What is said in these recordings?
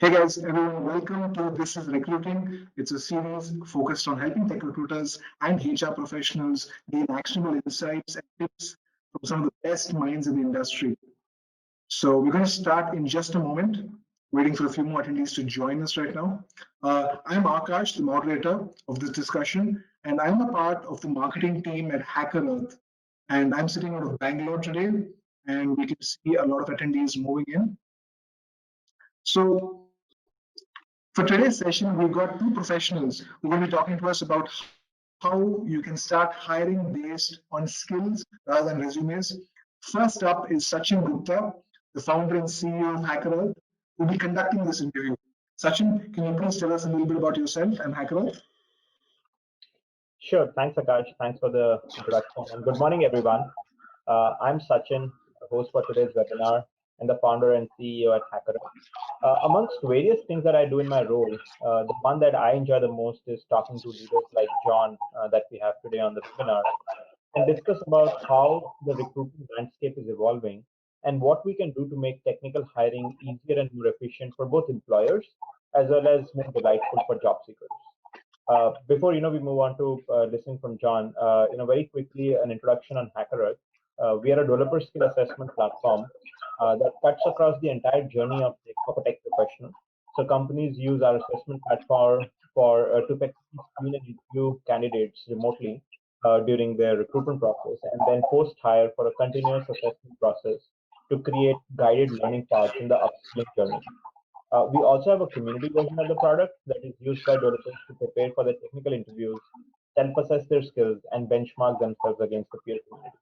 Hey guys, everyone, welcome to This is Recruiting. It's a series focused on helping tech recruiters and HR professionals gain actionable insights and tips from some of the best minds in the industry. So we're going to start in just a moment, waiting for a few more attendees to join us right now. I'm Akash, the moderator of this discussion, and I'm a part of the marketing team at Hacker Earth. And I'm sitting out of Bangalore today, and we can see a lot of attendees moving in. So for today's session, we've got two professionals who will be talking to us about how you can start hiring based on skills rather than resumes. First up is Sachin Gupta, the founder and CEO of HackerEarth, who will be conducting this interview. Sachin, can you please tell us a little bit about yourself and HackerEarth? Sure. Thanks, Akash. Thanks for the introduction. And good morning, everyone. I'm Sachin, the host for today's webinar and the founder and CEO at HackerEarth. Amongst various things that I do in my role, the one that I enjoy the most is talking to leaders like John that we have today on the webinar and discuss about how the recruitment landscape is evolving and what we can do to make technical hiring easier and more efficient for both employers as well as more delightful for job seekers. Before we move on to listening from John, very quickly an introduction on HackerEarth. We are a developer skill assessment platform that cuts across the entire journey of a tech professional. So companies use our assessment platform to screen and review candidates remotely during their recruitment process, and then post-hire for a continuous assessment process to create guided learning paths in the upskilling journey. We also have a community version of the product that is used by developers to prepare for the technical interviews, self-assess their skills, and benchmark themselves against the peer community.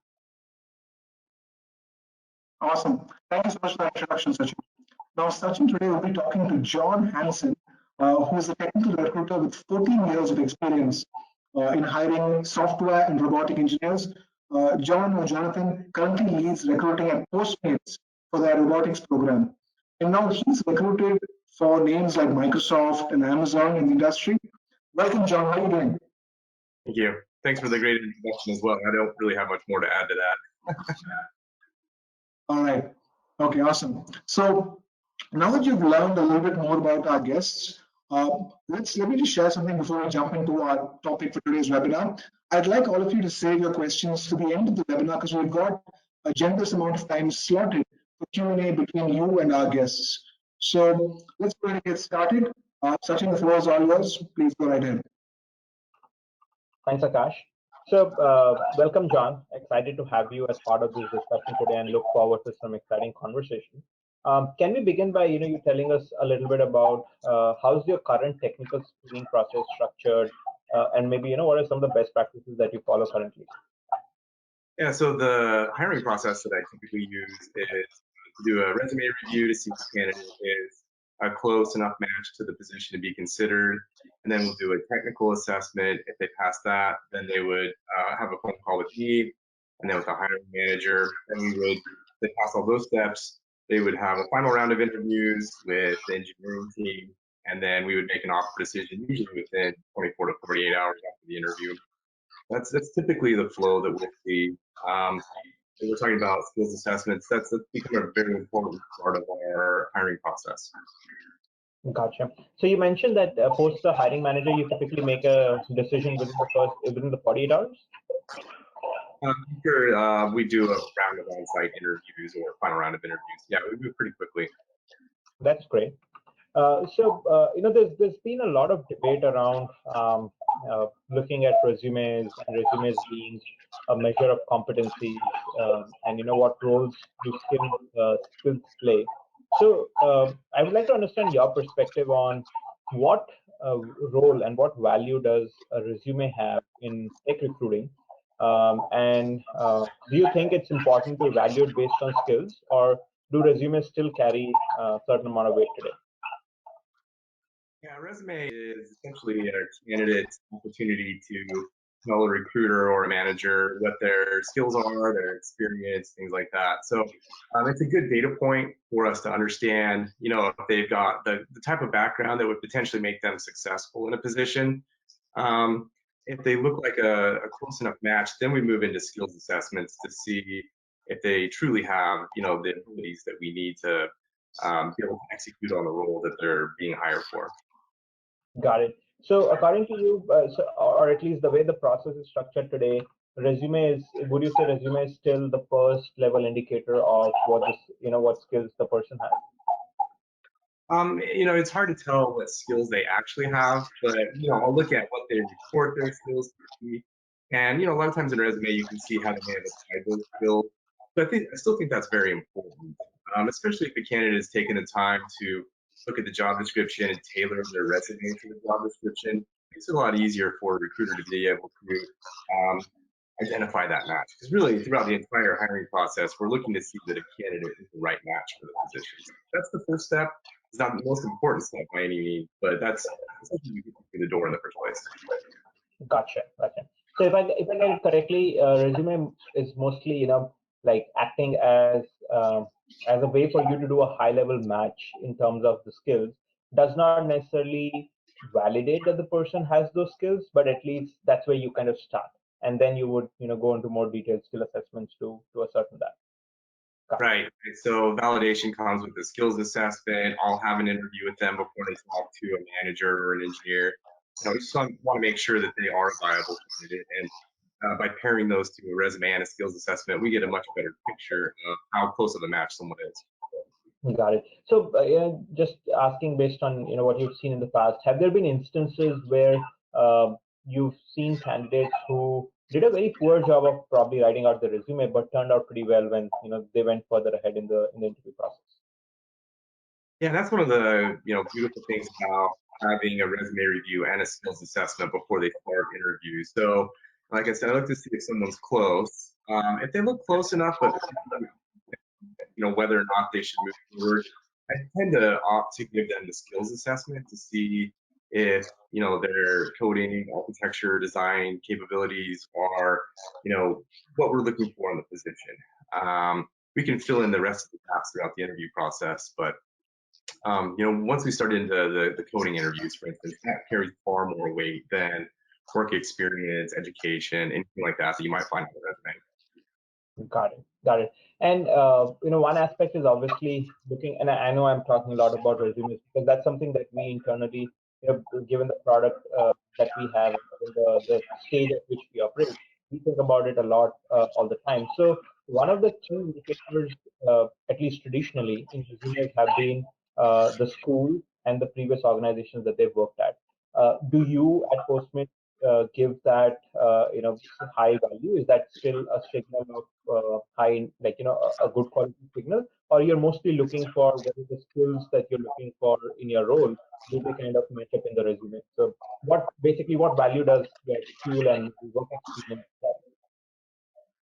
Awesome. Thank you so much for that introduction, Sachin. Now, Sachin today will be talking to John Hansen, who is a technical recruiter with 14 years of experience in hiring software and robotic engineers. John or Jonathan currently leads recruiting at Postmates for their robotics program. And now he's recruited for names like Microsoft and Amazon in the industry. Welcome, John. How are you doing? Thank you. Thanks for the great introduction as well. I don't really have much more to add to that. All right. Okay, awesome. So now that you've learned a little bit more about our guests, let me just share something before we jump into our topic for today's webinar. I'd like all of you to save your questions to the end of the webinar because we've got a generous amount of time slotted for Q&A between you and our guests. So let's go ahead and get started. Sachin, the floor is all yours. Please go right ahead. Thanks, Akash. So welcome, John. Excited to have you as part of this discussion today and look forward to some exciting conversation. Can we begin by you telling us a little bit about how's your current technical screening process structured, and maybe what are some of the best practices that you follow currently? Yeah, so the hiring process that I typically use is to do a resume review to see if the candidate is a close enough match to the position to be considered, and then we'll do a technical assessment. If they pass that, then they would have a phone call with me, and then with the hiring manager. Then if they pass all those steps, they would have a final round of interviews with the engineering team, and then we would make an offer decision usually within 24 to 48 hours after the interview. That's typically the flow that we'll see. When we're talking about skills assessments, that's become a very important part of our hiring process. Gotcha. So you mentioned that post the hiring manager, you typically make a decision within the 48 hours? Sure, we do a round of on-site interviews or final round of interviews. Yeah, we move pretty quickly. That's great. There's been a lot of debate around looking at resumes and resumes being a measure of competency, and what roles do skills play. So I would like to understand your perspective on what role and what value does a resume have in tech recruiting, and do you think it's important to evaluate based on skills, or do resumes still carry a certain amount of weight today? Yeah, a resume is essentially a candidate's opportunity to tell a recruiter or a manager what their skills are, their experience, things like that. So it's a good data point for us to understand, if they've got the type of background that would potentially make them successful in a position. If they look like a close enough match, then we move into skills assessments to see if they truly have, the abilities that we need to be able to execute on the role that they're being hired for. Got it. So according to you, or at least the way the process is structured today, resume is, would you say resume is still the first level indicator of what this, what skills the person has? It's hard to tell what skills they actually have, but I'll look at what they report their skills to be. And a lot of times in a resume, you can see how they may have applied those skills. But I still think that's very important, especially if the candidate has taken the time to look at the job description and tailor their resume to the job description. It makes it a lot easier for a recruiter to be able to identify that match. Because really, throughout the entire hiring process, we're looking to see that a candidate is the right match for the position. That's the first step. It's not the most important step by any means, but that's something you get through the door in the first place. Gotcha. So if I get it correctly, resume is mostly like acting as a way for you to do a high level match in terms of the skills. Does not necessarily validate that the person has those skills, but at least that's where you kind of start, and then you would go into more detailed skill assessments to ascertain that. Right. So validation comes with the skills assessment. I'll have an interview with them before they talk to a manager or an engineer. We just want to make sure that they are a viable candidate. And by pairing those to a resume and a skills assessment, we get a much better picture of how close of a match someone is. Got it. So just asking based on what you've seen in the past, have there been instances where you've seen candidates who did a very poor job of probably writing out the resume, but turned out pretty well when they went further ahead in the interview process? Yeah, that's one of the beautiful things about having a resume review and a skills assessment before they start interviews. So, like I said, I look to see if someone's close. If they look close enough, but whether or not they should move forward, I tend to opt to give them the skills assessment to see if their coding, architecture, design capabilities are what we're looking for in the position. We can fill in the rest of the gaps throughout the interview process, but once we start into the coding interviews, for instance, that carries far more weight than work experience, education, anything like that you might find on the resume. Got it. And one aspect is obviously looking, and I know I'm talking a lot about resumes because that's something that we internally, given the product that we have, the stage at which we operate, we think about it a lot all the time. So one of the key indicators, at least traditionally, in resumes have been the school and the previous organizations that they've worked at. Do you at Postmates give that high value? Is that still a signal of high, like a good quality signal, or you're mostly looking for whether the skills that you're looking for in your role do they kind of match up in the resume? So what value does your school and work experience have?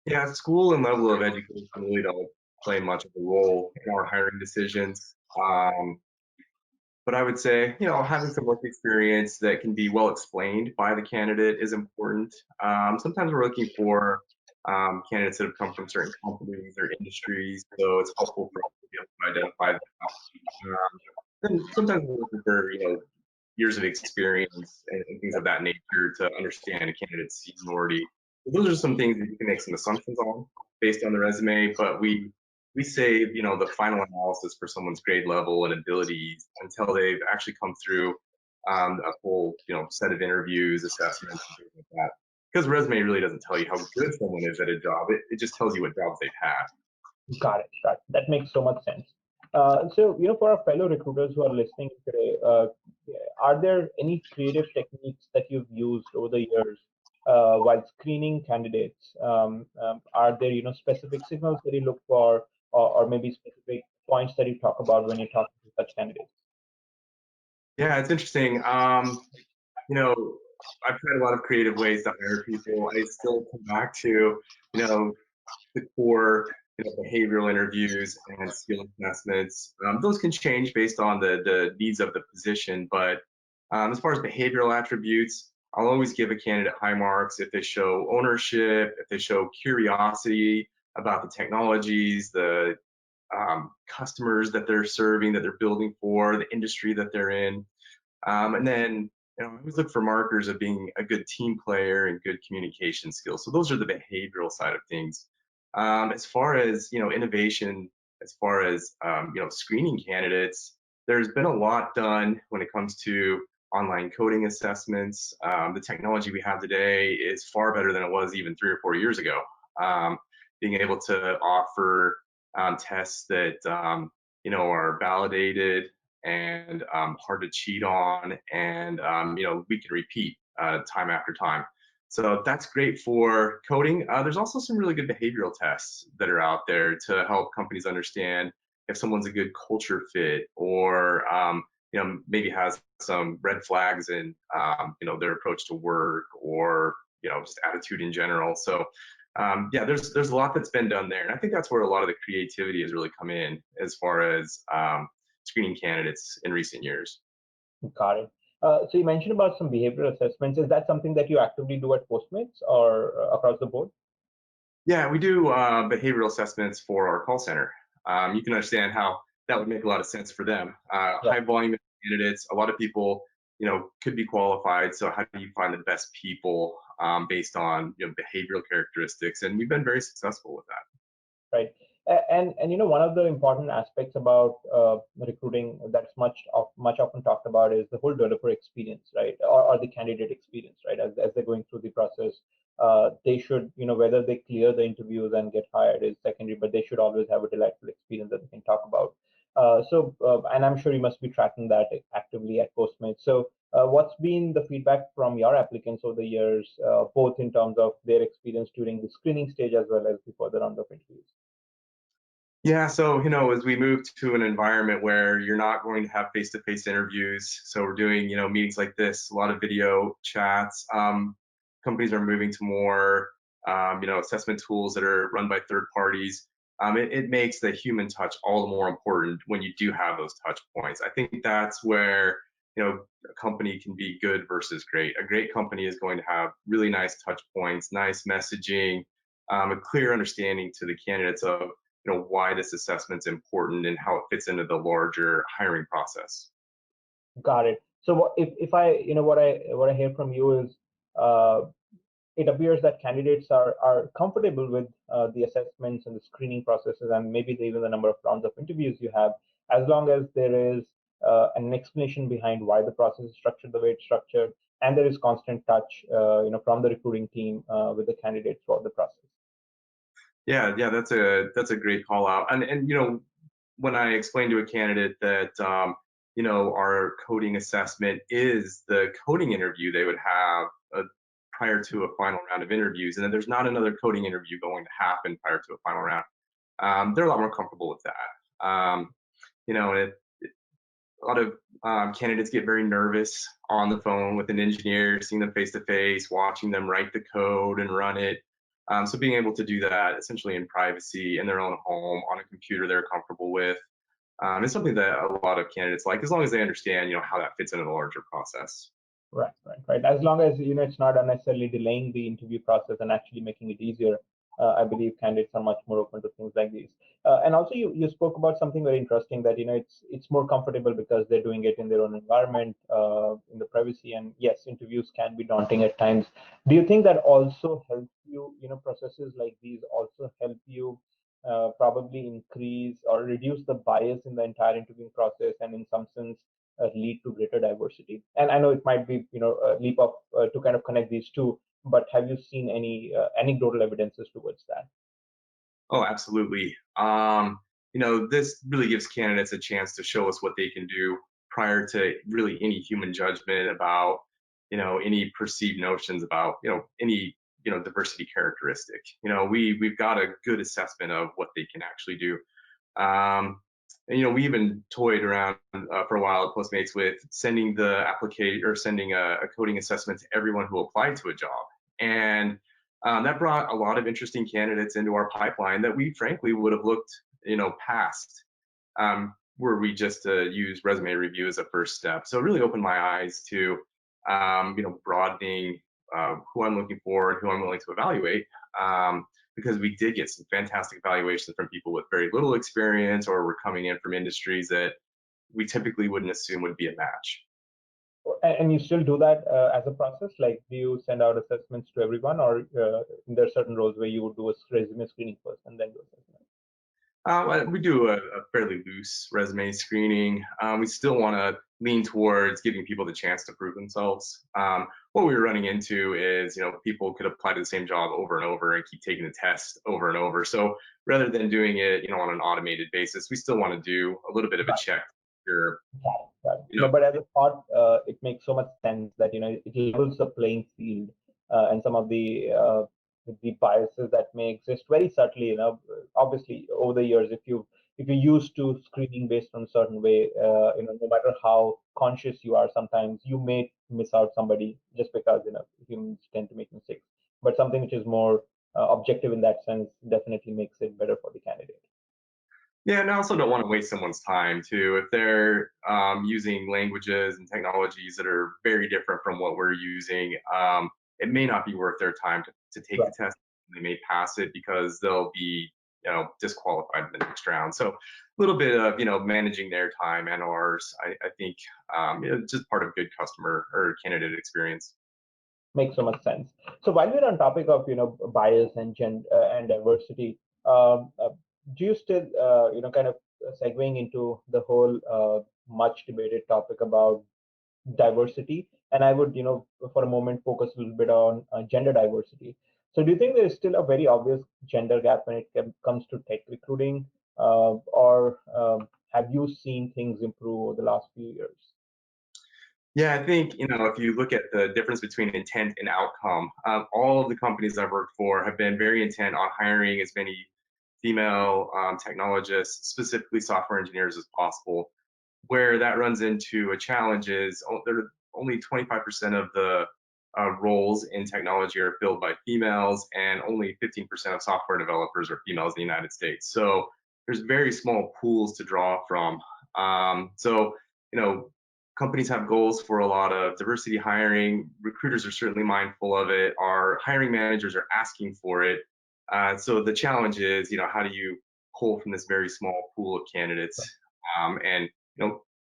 Yeah, school and level of education really don't play much of a role in our hiring decisions. But I would say, having some work experience that can be well explained by the candidate is important. Sometimes we're looking for candidates that have come from certain companies or industries, so it's helpful for us to be able to identify them. And sometimes we're looking for, years of experience and things of that nature to understand a candidate's seniority. Those are some things that you can make some assumptions on based on the resume, but we save the final analysis for someone's grade level and abilities until they've actually come through a full set of interviews, assessments, and things like that. Because resume really doesn't tell you how good someone is at a job; it just tells you what jobs they've had. Got it. That makes so much sense. So for our fellow recruiters who are listening today, are there any creative techniques that you've used over the years while screening candidates? Are there specific signals that you look for, or maybe specific points that you talk about when you're talking to such candidates? Yeah, it's interesting. I've tried a lot of creative ways to hire people. I still come back to the core behavioral interviews and skill assessments. Those can change based on the needs of the position, but as far as behavioral attributes, I'll always give a candidate high marks if they show ownership, if they show curiosity about the technologies, the customers that they're serving, that they're building for, the industry that they're in. And then I always look for markers of being a good team player and good communication skills. So those are the behavioral side of things. As far as innovation as far as screening candidates, there's been a lot done when it comes to online coding assessments. The technology we have today is far better than it was even 3 or 4 years ago. Being able to offer tests that are validated and hard to cheat on, and we can repeat time after time. So that's great for coding. There's also some really good behavioral tests that are out there to help companies understand if someone's a good culture fit, or maybe has some red flags in their approach to work, or just attitude in general. So there's a lot that's been done there, and I think that's where a lot of the creativity has really come in as far as screening candidates in recent years. Got it. So you mentioned about some behavioral assessments. Is that something that you actively do at Postmates or across the board? Yeah, we do behavioral assessments for our call center. You can understand how that would make a lot of sense for them. High volume of candidates, a lot of people, could be qualified. So how do you find the best people based on behavioral characteristics? And we've been very successful with that. Right. And one of the important aspects about recruiting that's much often talked about is the whole developer experience, right, or the candidate experience, right? As they're going through the process, they should, whether they clear the interviews and get hired is secondary, but they should always have a delightful experience that they can talk about. And I'm sure you must be tracking that actively at Postmates. So what's been the feedback from your applicants over the years, both in terms of their experience during the screening stage as well as the further round of interviews? Yeah, so as we move to an environment where you're not going to have face-to-face interviews, so we're doing meetings like this, a lot of video chats. Companies are moving to more assessment tools that are run by third parties. It makes the human touch all the more important when you do have those touch points. I think that's where a company can be good versus great. A great company is going to have really nice touch points, nice messaging, a clear understanding to the candidates of why this assessment's important and how it fits into the larger hiring process. Got it. So if I, what I hear from you is, it appears that candidates are comfortable with the assessments and the screening processes, and maybe even the number of rounds of interviews you have, as long as there is an explanation behind why the process is structured the way it's structured, and there is constant touch, from the recruiting team with the candidates throughout the process. Yeah, that's a great call out. And when I explain to a candidate that our coding assessment is the coding interview they would have prior to a final round of interviews, and then there's not another coding interview going to happen prior to a final round, they're a lot more comfortable with that. A lot of candidates get very nervous on the phone with an engineer, seeing them face to face, watching them write the code and run it. So being able to do that essentially in privacy in their own home on a computer they're comfortable with is something that a lot of candidates like, as long as they understand how that fits into the larger process. Right. As long as it's not unnecessarily delaying the interview process and actually making it easier, I believe candidates are much more open to things like these. And also, you spoke about something very interesting, that it's more comfortable because they're doing it in their own environment, in the privacy. And yes, interviews can be daunting at times. Do you think that also helps you? Processes like these also help you probably increase or reduce the bias in the entire interviewing process, and in some sense lead to greater diversity? And I know it might be a leap of to kind of connect these two, but have you seen any anecdotal evidences towards that? Oh, absolutely. This really gives candidates a chance to show us what they can do prior to really any human judgment about any perceived notions about any diversity characteristic. We've got a good assessment of what they can actually do. And we even toyed around for a while at Postmates with sending the application or sending a coding assessment to everyone who applied to a job. And that brought a lot of interesting candidates into our pipeline that we frankly would have looked past were we just to use resume review as a first step. So it really opened my eyes to broadening who I'm looking for and who I'm willing to evaluate, because we did get some fantastic evaluations from people with very little experience, or were coming in from industries that we typically wouldn't assume would be a match. And you still do that as a process? Like, do you send out assessments to everyone, or there are certain roles where you would do a resume screening first and then do assessment? We do a fairly loose resume screening. We still want to lean towards giving people the chance to prove themselves. What we were running into is, people could apply to the same job over and over and keep taking the test over and over. So rather than doing it, on an automated basis, we still want to do a little bit of a check. Sure. No, but as a thought, it makes so much sense that it levels the playing field, and some of the biases that may exist very subtly. Obviously over the years, if you're used to screening based on a certain way, no matter how conscious you are, sometimes you may miss out somebody just because humans tend to make mistakes. But something which is more objective in that sense definitely makes it better for the candidate. Yeah, and I also don't want to waste someone's time too. If they're using languages and technologies that are very different from what we're using, it may not be worth their time to take Right. the test. They may pass it because they'll be, disqualified in the next round. So a little bit of, managing their time and ours, I think, it's just part of good customer or candidate experience. Makes so much sense. So while we're on topic of bias and gender and diversity, do you still kind of segueing into the whole much debated topic about diversity? And I would for a moment focus a little bit on gender diversity. So do you think there is still a very obvious gender gap when it comes to tech recruiting, or have you seen things improve over the last few years? Yeah, I think, if you look at the difference between intent and outcome, all of the companies I've worked for have been very intent on hiring as many female technologists, specifically software engineers, as possible. Where that runs into a challenge is there are only 25% of the roles in technology are filled by females, and only 15% of software developers are females in the United States. So there's very small pools to draw from. So, companies have goals for a lot of diversity hiring. Recruiters are certainly mindful of it. Our hiring managers are asking for it. So the challenge is, how do you pull from this very small pool of candidates, and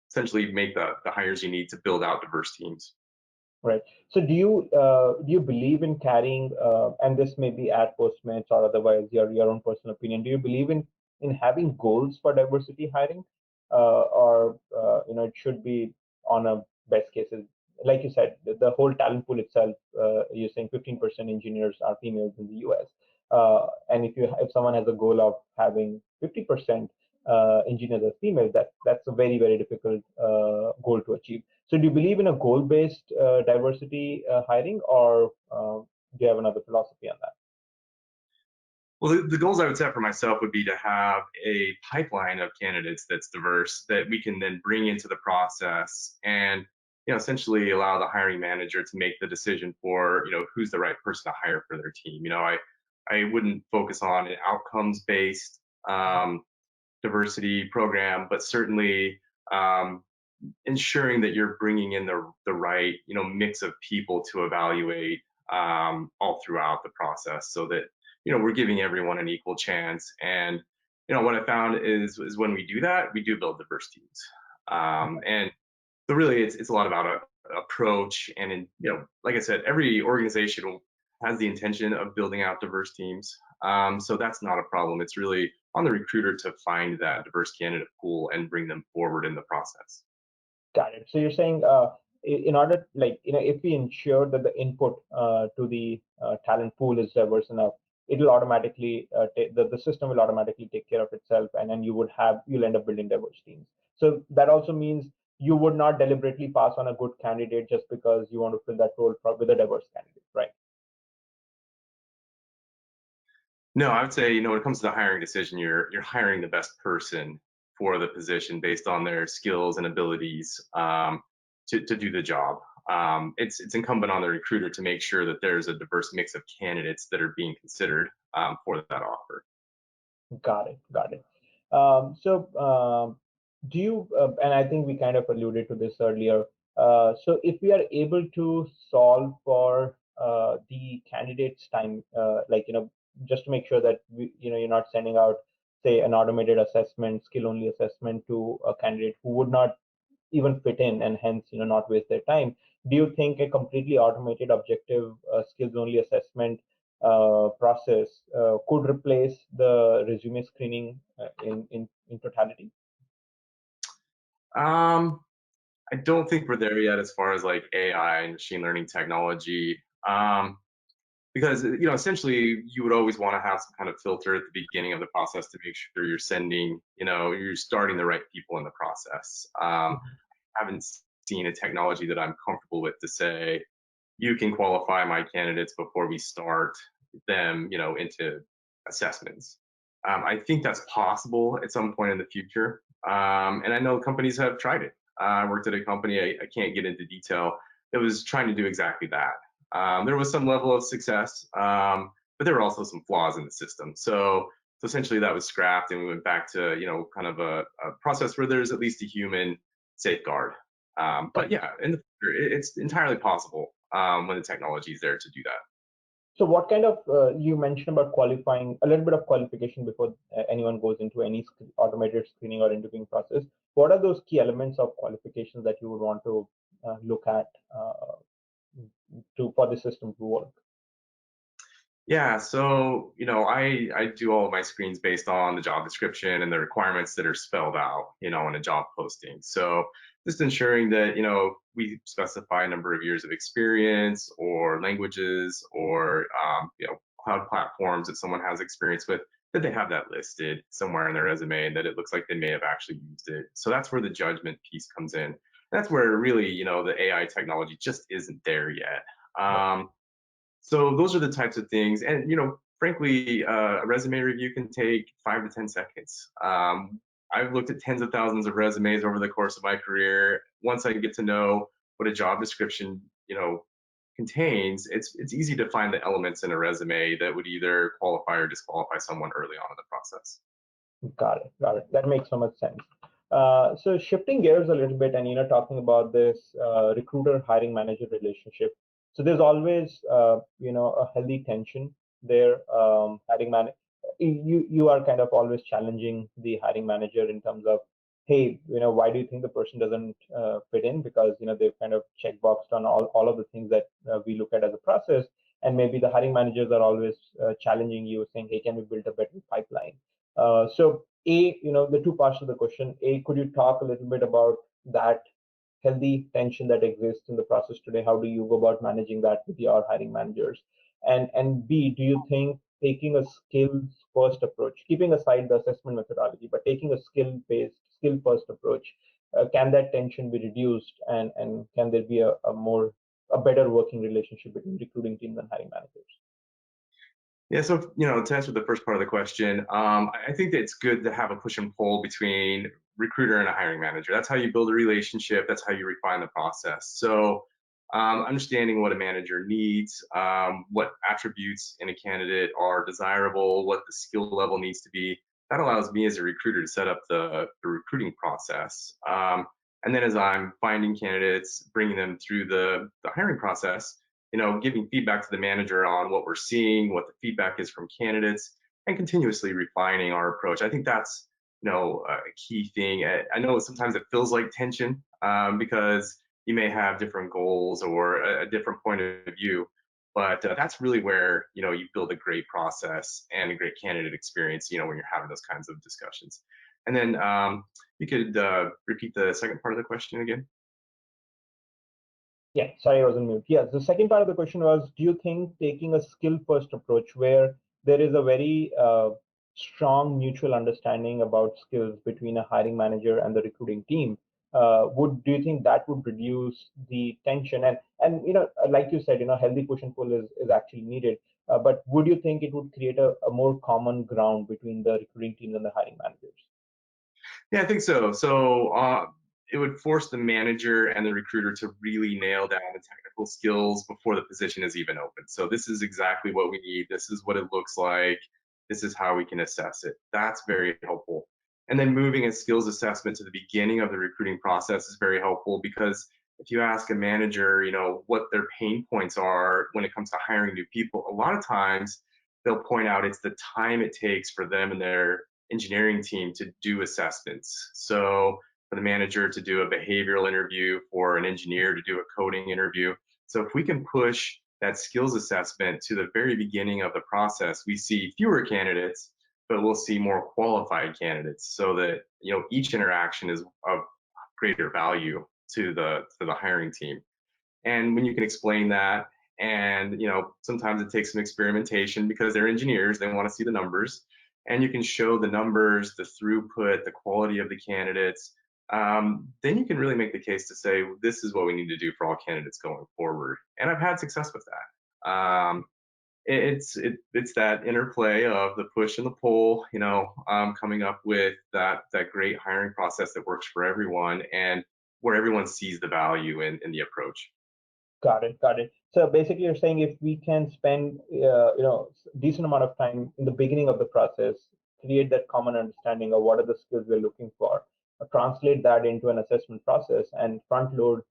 essentially make the hires you need to build out diverse teams. Right. So do you believe in carrying, and this may be at Postmates or otherwise your own personal opinion, do you believe in having goals for diversity hiring, or it should be on a best cases? Like you said, the whole talent pool itself, you're saying 15% engineers are females in the US, and if someone has a goal of having 50% engineers as females, that's a very, very difficult goal to achieve. So do you believe in a goal-based diversity hiring, or do you have another philosophy on that? Well, the goals I would set for myself would be to have a pipeline of candidates that's diverse that we can then bring into the process, and essentially allow the hiring manager to make the decision for who's the right person to hire for their team. I wouldn't focus on an outcomes-based diversity program, but certainly ensuring that you're bringing in the right mix of people to evaluate all throughout the process, so that we're giving everyone an equal chance. And what I found is when we do that, we do build diverse teams. And so really, it's a lot about a approach. And like I said, every organization has the intention of building out diverse teams. So that's not a problem. It's really on the recruiter to find that diverse candidate pool and bring them forward in the process. Got it. So you're saying, in order, like, if we ensure that the input to the talent pool is diverse enough, it'll automatically the system will automatically take care of itself, and then you'll end up building diverse teams. So that also means you would not deliberately pass on a good candidate just because you want to fill that role with a diverse candidate, right? No, I would say, when it comes to the hiring decision, you're hiring the best person for the position based on their skills and abilities to do the job. It's incumbent on the recruiter to make sure that there's a diverse mix of candidates that are being considered for that offer. Got it. Got it. Do you, and I think we kind of alluded to this earlier. So if we are able to solve for the candidate's time, like, just to make sure that you're not sending out, say, an automated assessment, skill-only assessment to a candidate who would not even fit in, and hence, not waste their time. Do you think a completely automated objective skills-only assessment process could replace the resume screening in totality? I don't think we're there yet as far as like AI and machine learning technology. Because essentially you would always want to have some kind of filter at the beginning of the process to make sure you're sending, you're starting the right people in the process. I haven't seen a technology that I'm comfortable with to say you can qualify my candidates before we start them, into assessments. I think that's possible at some point in the future, and I know companies have tried it. I worked at a company, I can't get into detail, that was trying to do exactly that. There was some level of success, but there were also some flaws in the system. So essentially that was scrapped, and we went back to kind of a process where there's at least a human safeguard. But yeah, in the future, it's entirely possible when the technology is there to do that. So what kind of, you mentioned about qualifying, a little bit of qualification before anyone goes into any automated screening or interviewing process. What are those key elements of qualifications that you would want to look at for the system to work? Yeah, so I do all of my screens based on the job description and the requirements that are spelled out, in a job posting. So just ensuring that we specify a number of years of experience or languages or cloud platforms that someone has experience with, that they have that listed somewhere in their resume and that it looks like they may have actually used it. So that's where the judgment piece comes in. That's where really the AI technology just isn't there yet. So those are the types of things, and frankly, a resume review can take 5 to 10 seconds. I've looked at tens of thousands of resumes over the course of my career. Once I get to know what a job description, contains, it's easy to find the elements in a resume that would either qualify or disqualify someone early on in the process. Got it. That makes so much sense. So shifting gears a little bit, and talking about this recruiter hiring manager relationship. So there's always, a healthy tension there. You are kind of always challenging the hiring manager in terms of, hey, why do you think the person doesn't fit in? Because they've kind of checkboxed on all of the things that we look at as a process, and maybe the hiring managers are always challenging you, saying, hey, can we build a better pipeline? So the two parts of the question. Could you talk a little bit about that healthy tension that exists in the process today? How do you go about managing that with your hiring managers? And B, do you think taking a skills first approach, keeping aside the assessment methodology, but taking a skill first approach, can that tension be reduced, and can there be a better working relationship between recruiting teams and hiring managers? Yeah, so to answer the first part of the question, I think that it's good to have a push and pull between recruiter and a hiring manager. That's how you build a relationship. That's how you refine the process. So understanding what a manager needs, what attributes in a candidate are desirable, what the skill level needs to be, that allows me as a recruiter to set up the recruiting process. And then as I'm finding candidates, bringing them through the hiring process, giving feedback to the manager on what we're seeing, what the feedback is from candidates, and continuously refining our approach. I think that's a key thing. I know sometimes it feels like tension because you may have different goals or a different point of view, but that's really where you build a great process and a great candidate experience. When you're having those kinds of discussions. And then you could repeat the second part of the question again. Yeah, sorry, I was on mute. Yeah, the second part of the question was, do you think taking a skill-first approach where there is a very strong mutual understanding about skills between a hiring manager and the recruiting team, do you think that would reduce the tension? And like you said, healthy push and pull is actually needed. But would you think it would create a more common ground between the recruiting teams and the hiring managers? Yeah, I think so. So it would force the manager and the recruiter to really nail down the technical skills before the position is even open. So this is exactly what we need. This is what it looks like. This is how we can assess it. That's very helpful. And then moving a skills assessment to the beginning of the recruiting process is very helpful, because if you ask a manager, what their pain points are when it comes to hiring new people, a lot of times they'll point out it's the time it takes for them and their engineering team to do assessments. So for the manager to do a behavioral interview, for an engineer to do a coding interview. So if we can push that skills assessment to the very beginning of the process, we see fewer candidates, but we'll see more qualified candidates, so that each interaction is of greater value to the hiring team. And when you can explain that, and sometimes it takes some experimentation because they're engineers, they want to see the numbers, and you can show the numbers, the throughput, the quality of the candidates, then you can really make the case to say, this is what we need to do for all candidates going forward. And I've had success with that. It's that interplay of the push and the pull, coming up with that great hiring process that works for everyone, and where everyone sees the value in the approach. Got it. So basically, you're saying if we can spend, decent amount of time in the beginning of the process, create that common understanding of what are the skills we're looking for, translate that into an assessment process, and front load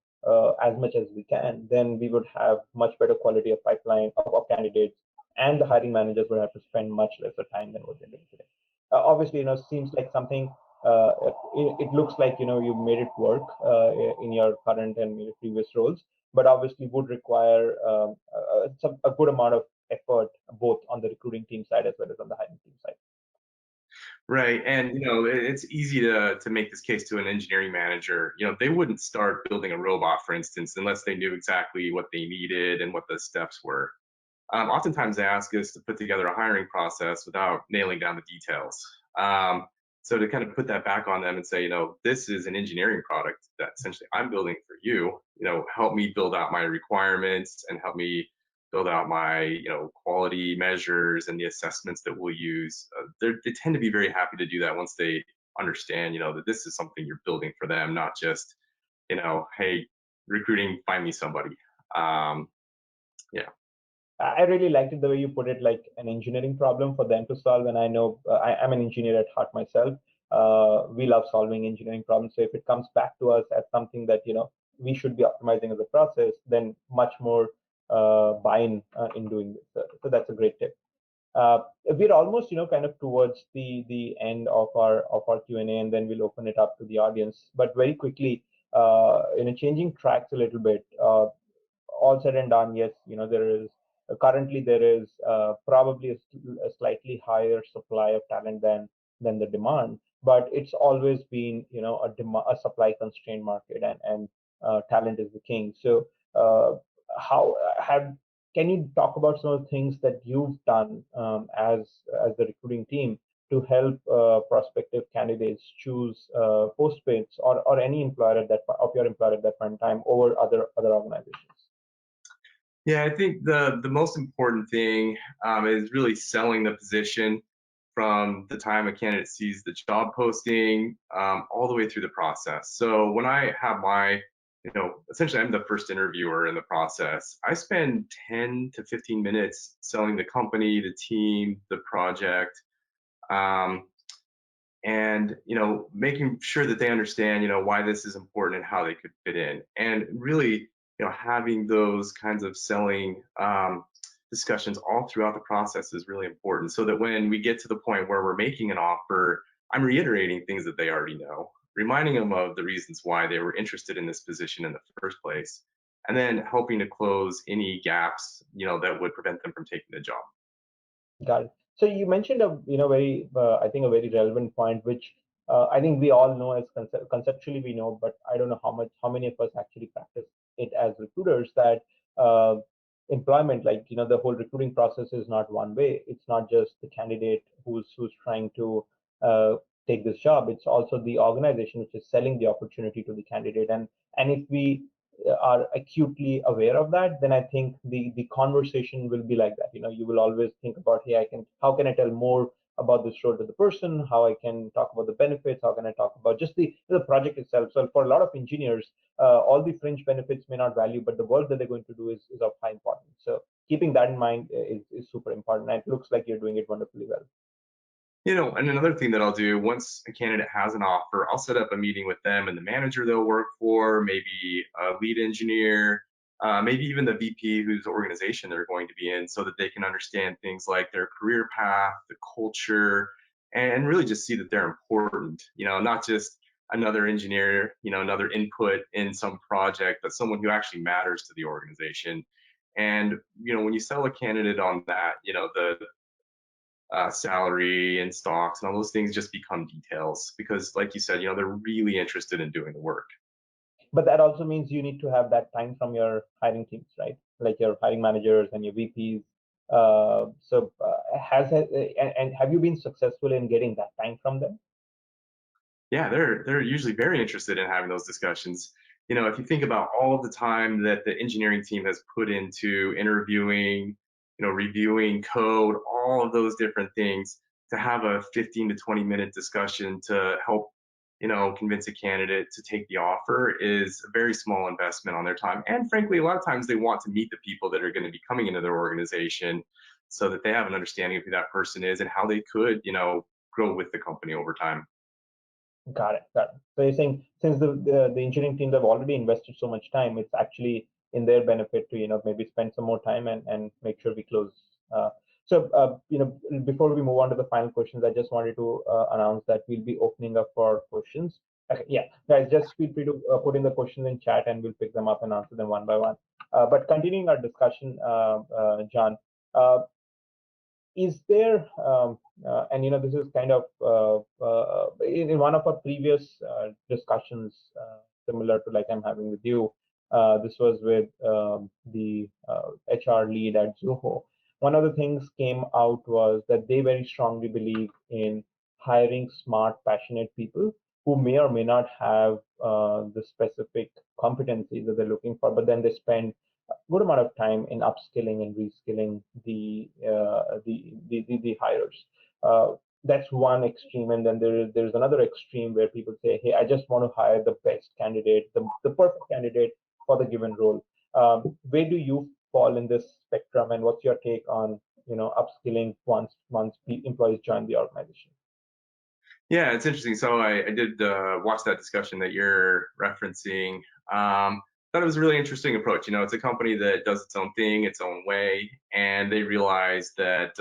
as much as we can, then we would have much better quality of pipeline of candidates, and the hiring managers would have to spend much lesser time than what they're doing today. Obviously, seems like something. It looks like you made it work in your current and your previous roles, but obviously would require a good amount of effort, both on the recruiting team side as well as on the hiring team side. Right, and it's easy to make this case to an engineering manager. They wouldn't start building a robot, for instance, unless they knew exactly what they needed and what the steps were. Oftentimes they ask us to put together a hiring process without nailing down the details. So to kind of put that back on them and say, this is an engineering product that essentially I'm building for you, help me build out my requirements and help me build out my, quality measures and the assessments that we'll use. They tend to be very happy to do that once they understand, that this is something you're building for them, not just, hey, recruiting, find me somebody. Yeah. I really liked it the way you put it, like an engineering problem for them to solve. And I know I'm an engineer at heart myself. We love solving engineering problems. So if it comes back to us as something that we should be optimizing as a process, then much more buy-in in doing this. So that's a great tip. We're almost kind of towards the end of our Q&A, and then we'll open it up to the audience. But very quickly, changing tracks a little bit. All said and done, yes, there is. Currently, there is probably a slightly higher supply of talent than the demand, but it's always been a supply constrained market, and talent is the king. So can you talk about some of the things that you've done as the recruiting team to help prospective candidates choose Postmates or any employer at your employer at that point in time over other organizations? Yeah, I think the most important thing is really selling the position from the time a candidate sees the job posting all the way through the process. So when I have my, essentially I'm the first interviewer in the process, I spend 10 to 15 minutes selling the company, the team, the project, and making sure that they understand why this is important and how they could fit in. And really having those kinds of selling discussions all throughout the process is really important, so that when we get to the point where we're making an offer, I'm reiterating things that they already know, reminding them of the reasons why they were interested in this position in the first place, and then helping to close any gaps that would prevent them from taking the job. Got it. So you mentioned a very I think a very relevant point, which I think we all know as conceptually we know, but I don't know how many of us actually practice it as recruiters, that employment, like the whole recruiting process is not one way. It's not just the candidate who's trying to take this job. It's also the organization which is selling the opportunity to the candidate. And if we are acutely aware of that, then I think the conversation will be like that. You will always think about, hey, how can I tell more about this role to the person, how I can talk about the benefits, how can I talk about just the project itself. So for a lot of engineers, all the fringe benefits may not value, but the work that they're going to do is of high importance. So keeping that in mind is super important, and it looks like you're doing it wonderfully well. And another thing that I'll do, once a candidate has an offer, I'll set up a meeting with them and the manager they'll work for, maybe a lead engineer, maybe even the VP whose organization they're going to be in, so that they can understand things like their career path, the culture, and really just see that they're important, not just another engineer, another input in some project, but someone who actually matters to the organization. And when you sell a candidate on that, the salary and stocks and all those things just become details because, like you said, they're really interested in doing the work. But that also means you need to have that time from your hiring teams, right? Like your hiring managers and your VPs. And have you been successful in getting that time from them? Yeah, they're usually very interested in having those discussions. If you think about all of the time that the engineering team has put into interviewing, reviewing code, all of those different things, to have a 15 to 20-minute discussion to help, convince a candidate to take the offer is a very small investment on their time. And frankly, a lot of times they want to meet the people that are going to be coming into their organization so that they have an understanding of who that person is and how they could, grow with the company over time. Got it. Got it. So you're saying since the engineering teams have already invested so much time, it's actually in their benefit to maybe spend some more time and make sure we close. Before we move on to the final questions, I just wanted to announce that we'll be opening up for questions. Okay, yeah, guys, just feel free to put in the questions in chat and we'll pick them up and answer them one by one. But continuing our discussion, John, is there and this is kind of in one of our previous discussions similar to like I'm having with you, this was with the HR lead at Zoho. One of the things came out was that they very strongly believe in hiring smart, passionate people who may or may not have the specific competencies that they're looking for, but then they spend good amount of time in upskilling and reskilling the hires. That's one extreme, and then there's another extreme where people say, "Hey, I just want to hire the best candidate, the perfect candidate for the given role." Where do you fall in this spectrum, and what's your take on upskilling once employees join the organization? Yeah, it's interesting. So I did watch that discussion that you're referencing. Thought it was a really interesting approach. It's a company that does its own thing, its own way, and they realized that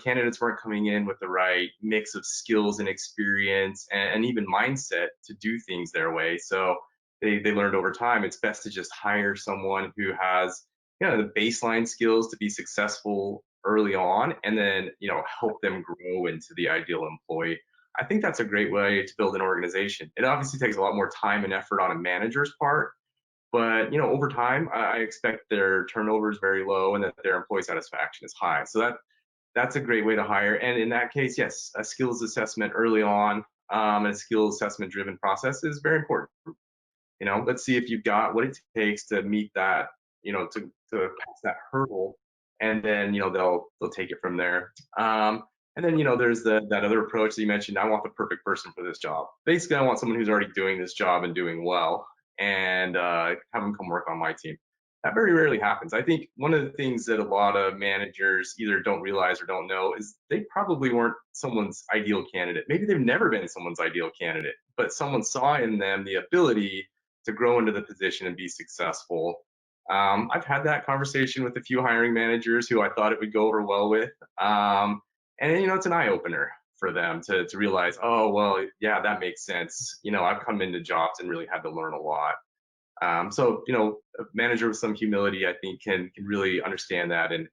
candidates weren't coming in with the right mix of skills and experience and even mindset to do things their way. So they learned over time it's best to just hire someone who has the baseline skills to be successful early on, and then help them grow into the ideal employee. I think that's a great way to build an organization. It obviously takes a lot more time and effort on a manager's part, but over time, I expect their turnover is very low and that their employee satisfaction is high. So that's a great way to hire. And in that case, yes, a skills assessment early on, and a skills assessment driven process is very important. Let's see if you've got what it takes to meet that, to pass that hurdle, and then they'll take it from there. And then there's that other approach that you mentioned. I want the perfect person for this job. Basically, I want someone who's already doing this job and doing well, and have them come work on my team. That very rarely happens. I think one of the things that a lot of managers either don't realize or don't know is they probably weren't someone's ideal candidate. Maybe they've never been someone's ideal candidate, but someone saw in them the ability to grow into the position and be successful. I've had that conversation with a few hiring managers who I thought it would go over well with. And it's an eye opener for them to realize, oh, well, yeah, that makes sense. I've come into jobs and really had to learn a lot. So a manager with some humility, I think, can really understand that and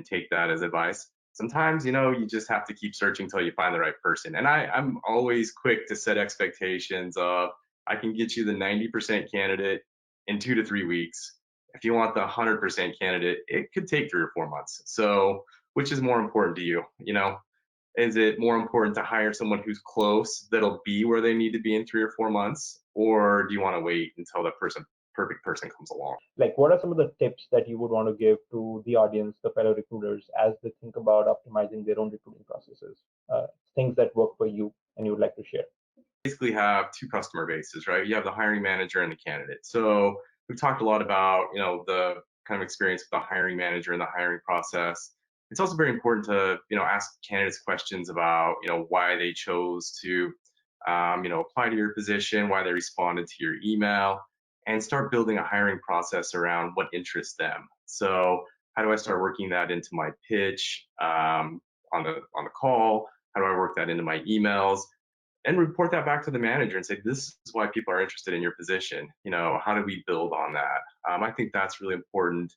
take that as advice. Sometimes, you just have to keep searching until you find the right person. And I'm always quick to set expectations of, I can get you the 90% candidate in 2 to 3 weeks. If you want the 100% candidate, it could take 3 or 4 months. So which is more important to you? Is it more important to hire someone who's close that'll be where they need to be in 3 or 4 months, or do you want to wait until that perfect person comes along? Like, what are some of the tips that you would want to give to the audience, the fellow recruiters, as they think about optimizing their own recruiting processes? Things that work for you and you would like to share. Basically have two customer bases, right? You have the hiring manager and the candidate. So we've talked a lot about, the kind of experience with the hiring manager and the hiring process. It's also very important to, ask candidates questions about, why they chose to, apply to your position, why they responded to your email, and start building a hiring process around what interests them. So how do I start working that into my pitch on the call? How do I work that into my emails? And report that back to the manager and say, this is why people are interested in your position. How do we build on that? I think that's really important.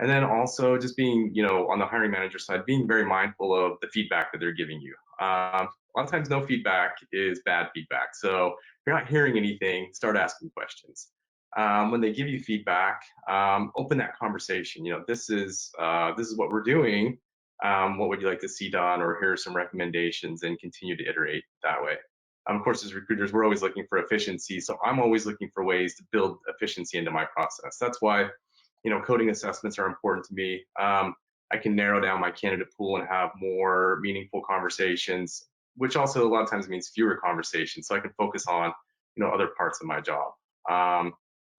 And then also just being, on the hiring manager side, being very mindful of the feedback that they're giving you. A lot of times no feedback is bad feedback. So if you're not hearing anything, start asking questions. When they give you feedback, open that conversation. This is what we're doing. What would you like to see done, or here are some recommendations, and continue to iterate that way. Of course, as recruiters, we're always looking for efficiency. So I'm always looking for ways to build efficiency into my process. That's why, coding assessments are important to me. I can narrow down my candidate pool and have more meaningful conversations, which also a lot of times means fewer conversations. So I can focus on, other parts of my job.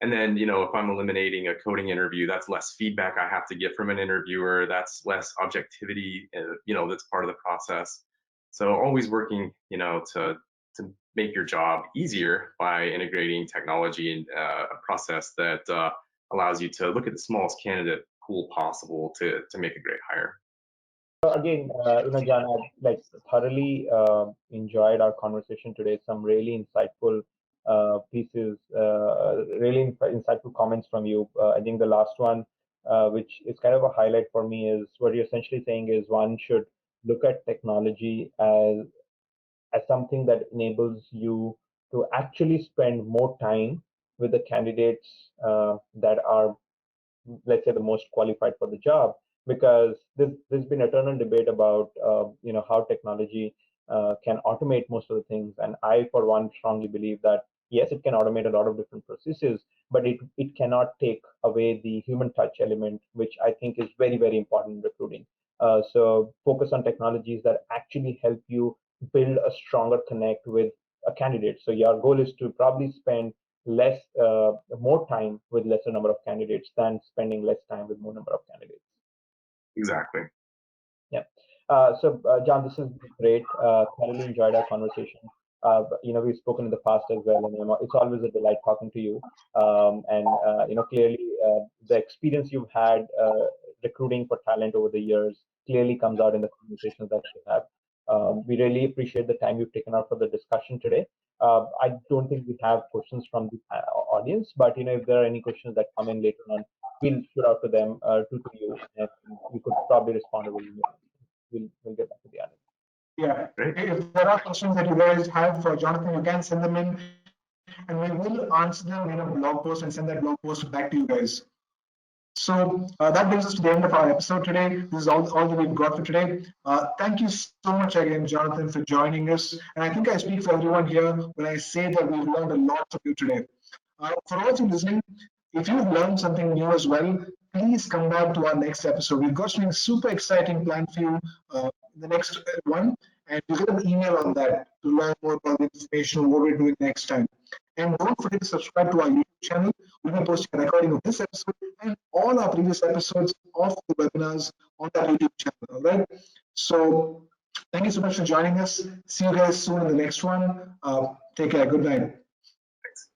And then, if I'm eliminating a coding interview, that's less feedback I have to get from an interviewer. That's less objectivity, that's part of the process. So always working, to make your job easier by integrating technology in a process that allows you to look at the smallest candidate pool possible to make a great hire. So again, John, I've thoroughly enjoyed our conversation today. Some really insightful pieces, really insightful comments from you. I think the last one, which is kind of a highlight for me, is what you're essentially saying is one should look at technology as something that enables you to actually spend more time with the candidates that are, let's say, the most qualified for the job. Because there's been eternal debate about how technology can automate most of the things, and I for one strongly believe that yes, it can automate a lot of different processes, but it cannot take away the human touch element, which I think is very, very important in recruiting. So focus on technologies that actually help you build a stronger connect with a candidate. So your goal is to probably spend more time with lesser number of candidates than spending less time with more number of candidates. Exactly. Yeah. So John, this is great. Thoroughly enjoyed our conversation. We've spoken in the past as well, and it's always a delight talking to you. Clearly, the experience you've had recruiting for talent over the years clearly comes out in the conversations that you have. We really appreciate the time you've taken out for the discussion today. I don't think we have questions from the audience, but if there are any questions that come in later on, we'll shoot out to them to you, and you could probably respond over email. We'll get back to the audience. Yeah, if there are questions that you guys have for Jonathan, you can send them in, and we will answer them in a blog post and send that blog post back to you guys. So that brings us to the end of our episode today. This is all that we've got for today. Thank you so much again, Jonathan, for joining us. And I think I speak for everyone here when I say that we've learned a lot from you today. For all of you listening, if you've learned something new as well, please come back to our next episode. We've got something super exciting planned for you in the next one, and you get an email on that to learn more about the information, what we're doing next time. And don't forget to subscribe to our YouTube channel. We'll be posting a recording of this episode and all our previous episodes of the webinars on that YouTube channel. All right. So thank you so much for joining us. See you guys soon in the next one. Take care. Good night. Thanks.